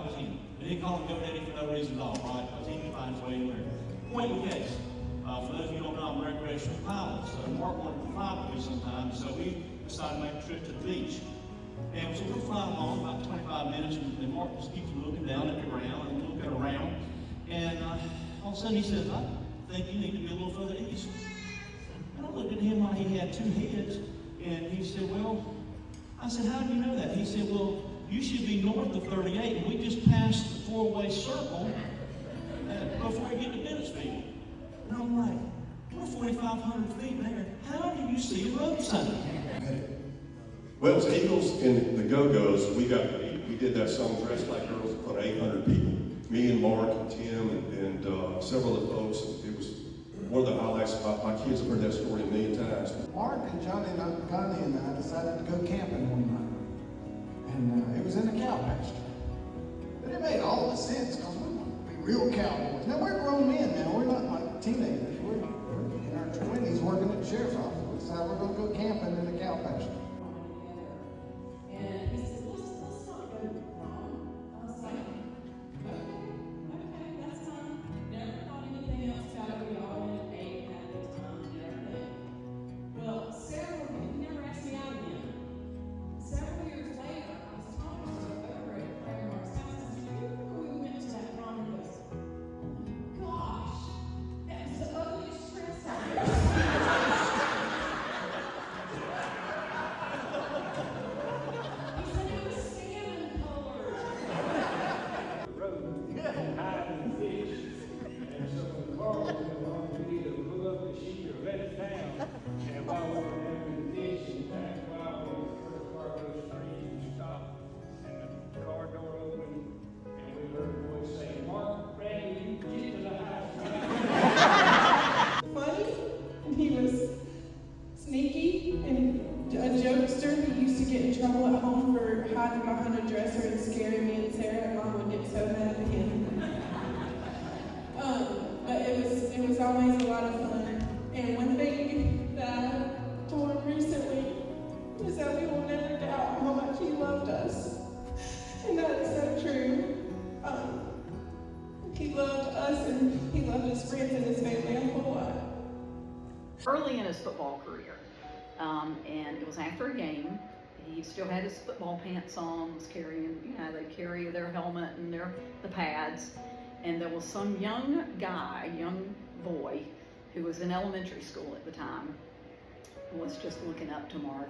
That was him. They didn't call him GoDaddy for no reason at all, right? Because he can find his way anywhere. Point in case, for those of you who don't know, I'm a recreational pilot, so Mark wanted to fly with me sometime, so we decided to make a trip to the beach. And so we're flying along about 25 minutes, and Mark just keeps looking down at the ground and looking around. And all of a sudden he says, I think you need to be a little further east. And I looked at him like he had two heads, and he said, well, I said, how do you know that? He said, well, you should be north of 38, and we just passed the four-way circle before we get to Bennettsville. And I'm like, we're 4,500 feet there. How do you see a road sign? Well, it's Eagles and the Go-Go's. We did that song Dressed Like Girls in front of 800 people. Me and Mark and Tim and several of the folks. It was one of the highlights. My kids have heard that story a million times. Mark and Johnny and Uncle Connie and I decided to go camping one night. And it was in a cow pasture. But it made all the sense because we want to be real cowboys. Now we're grown men now. We're not like teenagers. We're in our 20s working at the sheriff's office. We decided we're going to go camping in a cow pasture. And he said, let's not go wrong. I was like, okay, that's fine. Never thought anything else about it. We all went and ate and had a good time and everything. Well, never asked me out again. Several years later, I was talking to her over at Prayer Mark's house. I said, you remember we went to that prom? He goes, oh my gosh, that was the ugliest dress I've ever seen. And while we were having the fish, in fact, while we were first part of those streams, we stopped, and the car door opened, and we heard a voice say, Mark, Randy, you get to the house now. Funny, and he was sneaky and a jokester. He used to get in trouble at home for hiding behind a dresser and scaring me and Sarah, and Mom would get so mad at him. But it was always a lot of fun. And one thing that I told him recently is that we will never doubt how much he loved us. And that is so true. He loved us and he loved his friends and his family a whole lot. Early in his football career, and it was after a game. He still had his football pants on, was carrying, they carry their helmet and the pads. And there was some young boy, who was in elementary school at the time, was just looking up to Mark